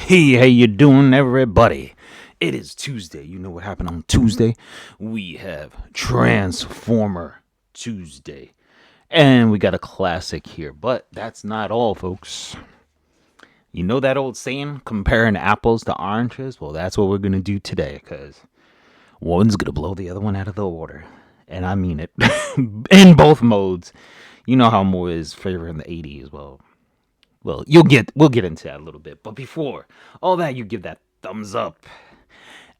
Hey, how you doing, everybody? It is Tuesday. You know what happened on Tuesday? We have Transformer Tuesday. And we got a classic here. But that's not all, folks. You know that old saying, comparing apples to oranges? Well, that's what we're going to do today, because one's going to blow the other one out of the water. And I mean it. In both modes. You know how Moore is favoring the 80s. Well, we'll get into that a little bit. But before all that, you give that thumbs up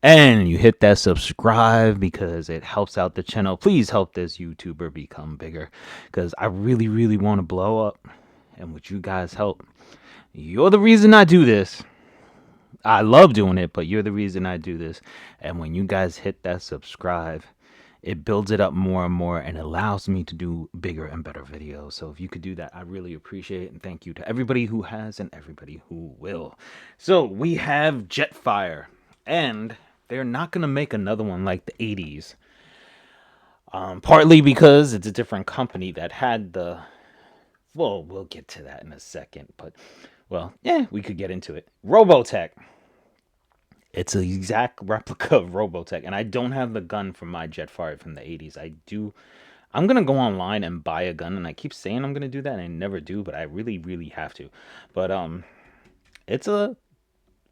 and you hit that subscribe because it helps out the channel. Please help this YouTuber become bigger because I really, really want to blow up. And with you guys' help, you're the reason I do this. I love doing it, but you're the reason I do this. And when you guys hit that subscribe, it builds it up more and more and allows me to do bigger and better videos. So if you could do that, I really appreciate it. And thank you to everybody who has and everybody who will. So we have Jetfire, and they're not going to make another one like the 80s. Partly because it's a different company that had the... Well, we'll get to that in a second. But, well, yeah, we could get into it. Robotech. It's an exact replica of Robotech, and I don't have the gun from my Jetfire from the 80s. I'm gonna go online and buy a gun, and I keep saying I'm gonna do that, and I never do, but I really, really have to. But it's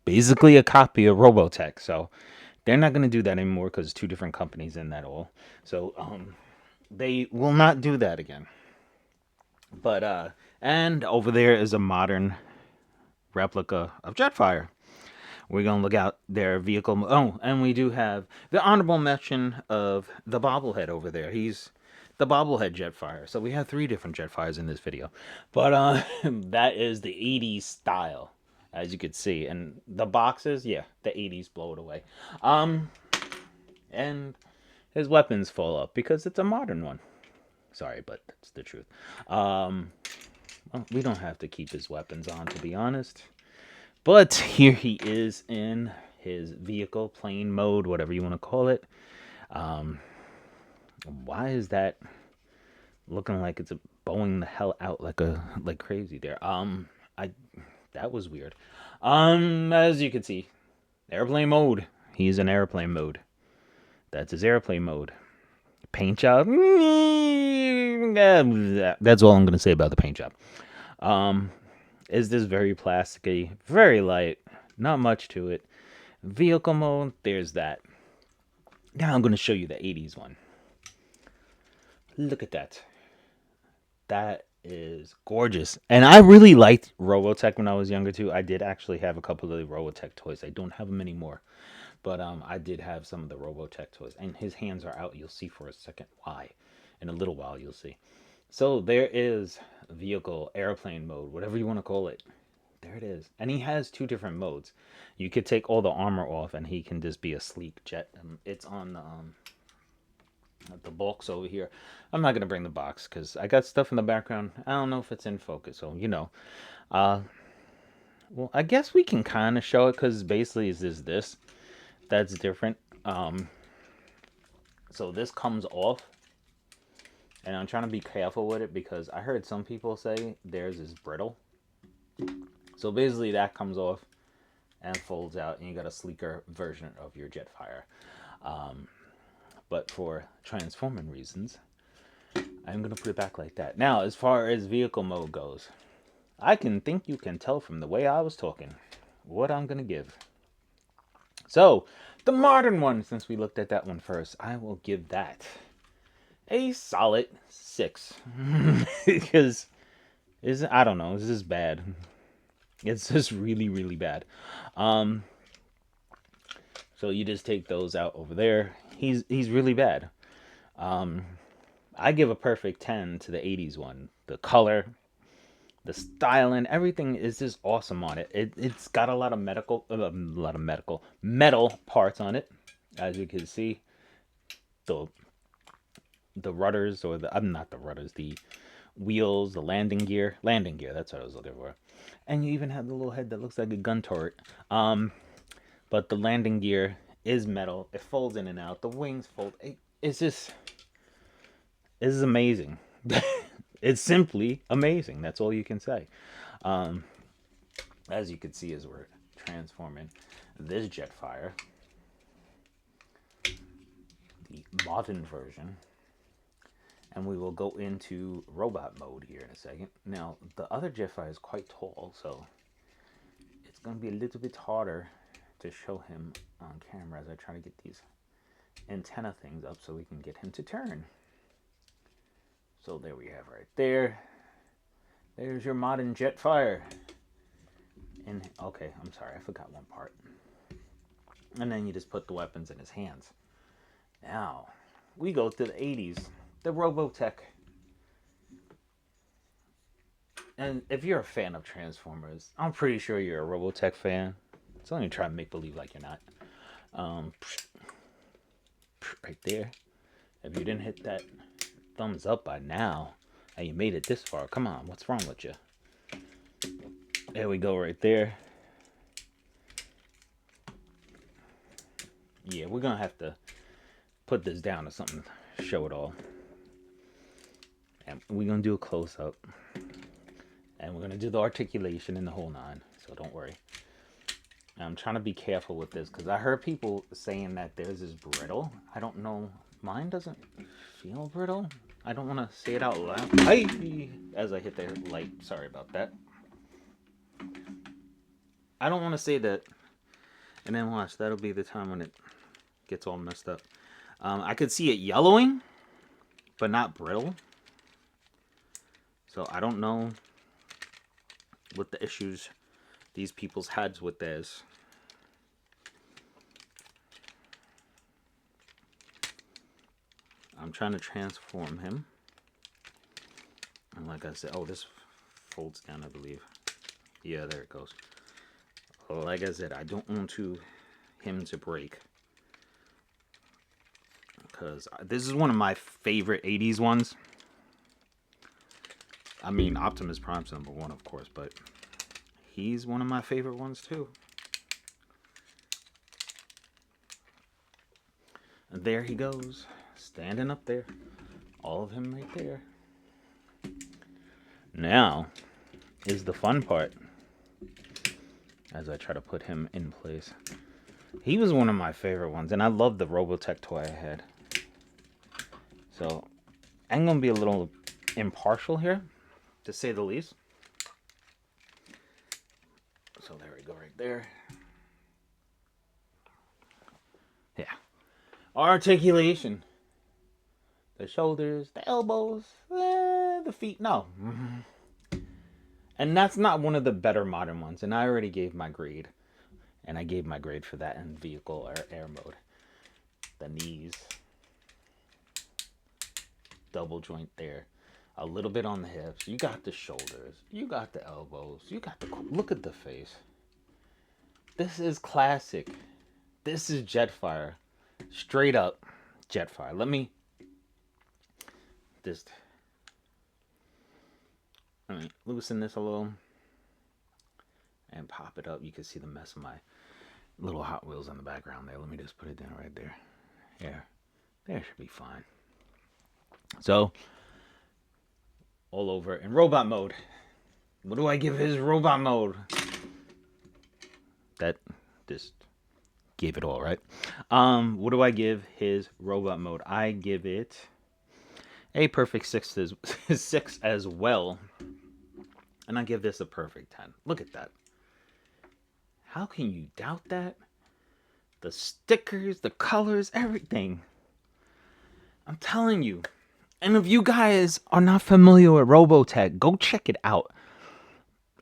basically a copy of Robotech, so they're not gonna do that anymore because it's two different companies in that all. So they will not do that again. But and over there is a modern replica of Jetfire. We're going to look out their vehicle. Oh, and we do have the honorable mention of the bobblehead over there. He's the bobblehead Jetfire. So we have three different Jetfires in this video. But that is the 80s style, as you could see. And the boxes, yeah, the 80s blow it away. And his weapons fall up because it's a modern one. Sorry, but that's the truth. Well, we don't have to keep his weapons on, to be honest. But here he is in his vehicle, plane mode, whatever you want to call it. Why is that looking like it's bowing the hell out like crazy there? I that was weird. As you can see, airplane mode. He's in airplane mode. That's his airplane mode. Paint job. That's all I'm gonna say about the paint job. Is this very plasticky, very light, not much to it. Vehicle mode, there's that. Now I'm going to show you the 80s one. Look at that. That is gorgeous. And I really liked Robotech when I was younger too. I did actually have a couple of the Robotech toys. I don't have them anymore. But I did have some of the Robotech toys. And his hands are out. You'll see for a second why. In a little while, you'll see. So there is vehicle, airplane mode, whatever you want to call it. There it is. And he has two different modes. You could take all the armor off and he can just be a sleek jet. It's on the box over here. I'm not going to bring the box because I got stuff in the background. I don't know if it's in focus. So, you know. Well, I guess we can kind of show it because basically it's just this. That's different. So this comes off. And I'm trying to be careful with it because I heard some people say theirs is brittle. So basically that comes off and folds out and you got a sleeker version of your Jetfire. But for transforming reasons, I'm going to put it back like that. Now, as far as vehicle mode goes, I think you can tell from the way I was talking what I'm going to give. So, the modern one, since we looked at that one first, I will give that a solid 6. Because, I don't know, this is bad. It's just really, really bad. So you just take those out over there. He's really bad. I give a perfect 10 to the 80s one. The color, the styling, everything is just awesome on it. It's got a lot of metal parts on it, as you can see. The rudders, or I'm not the rudders, the wheels, the landing gear. That's what I was looking for. And you even have the little head that looks like a gun turret. But the landing gear is metal. It folds in and out. The wings fold. It's just... This is amazing. It's simply amazing. That's all you can say. As you can see as we're transforming this Jetfire, the modern version, and we will go into robot mode here in a second. Now, the other Jetfire is quite tall, so it's going to be a little bit harder to show him on camera as I try to get these antenna things up so we can get him to turn. So there we have right there. There's your modern Jetfire. And okay, I'm sorry, I forgot one part. And then you just put the weapons in his hands. Now, we go to the 80s, the Robotech. And if you're a fan of Transformers, I'm pretty sure you're a Robotech fan. So don't even try to make believe like you're not. Right there. If you didn't hit that thumbs up by now, and you made it this far, come on, what's wrong with you? There we go, right there. Yeah, we're gonna have to put this down to something, show it all. And we're gonna do a close-up. And we're gonna do the articulation in the whole nine, so don't worry. I'm trying to be careful with this because I heard people saying that theirs is brittle. I don't know. Mine doesn't feel brittle. I don't want to say it out loud. As I hit the light. Sorry about that. I don't want to say that. And then watch. That'll be the time when it gets all messed up. I could see it yellowing, but not brittle. So I don't know what the issues these people's had with theirs. I'm trying to transform him. And like I said, oh, this folds down, I believe. Yeah, there it goes. Like I said, I don't want him to break. Because this is one of my favorite 80s ones. I mean, Optimus Prime's number one, of course, but he's one of my favorite ones, too. And there he goes, standing up there. All of him right there. Now is the fun part. As I try to put him in place. He was one of my favorite ones, and I love the Robotech toy I had. So, I'm going to be a little impartial here, to say the least. So there we go, right there. Yeah. Articulation. The shoulders, the elbows, the feet. No. And that's not one of the better modern ones. And I already gave my grade. And I gave my grade for that in vehicle or air mode. The knees. Double joint there. A little bit on the hips. You got the shoulders. You got the elbows. You got the... Look at the face. This is classic. This is Jetfire. Straight up Jetfire. Let me... just... Let me loosen this a little. And pop it up. You can see the mess of my little Hot Wheels on the background there. Let me just put it down right there. Yeah. There should be fine. So... all over in robot mode. What do I give his robot mode? That just gave it all, right? What do I give his robot mode? I give it a perfect 6 as well. And I give this a perfect 10. Look at that. How can you doubt that? The stickers, the colors, everything. I'm telling you. And if you guys are not familiar with Robotech, go check it out.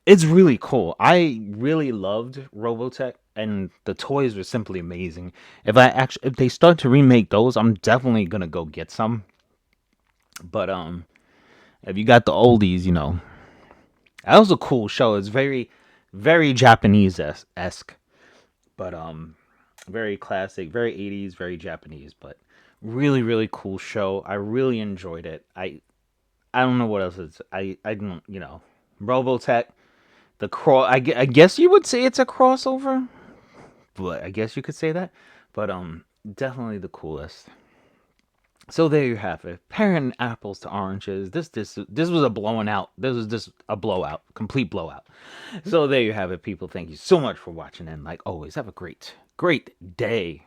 It's really cool. I really loved Robotech, and the toys were simply amazing. If they start to remake those, I'm definitely gonna go get some. But if you got the oldies, you know, that was a cool show. It's very, very Japanese-esque, but very classic, very 80s, very Japanese, but really, really cool show. I really enjoyed it. I don't know what else it's. I don't, you know, Robotech. I guess you would say it's a crossover, but I guess you could say that. But definitely the coolest. So there you have it. Comparing apples to oranges. This was a blowing out. This was just a blowout, complete blowout. So there you have it, people. Thank you so much for watching, and like always, have a great day.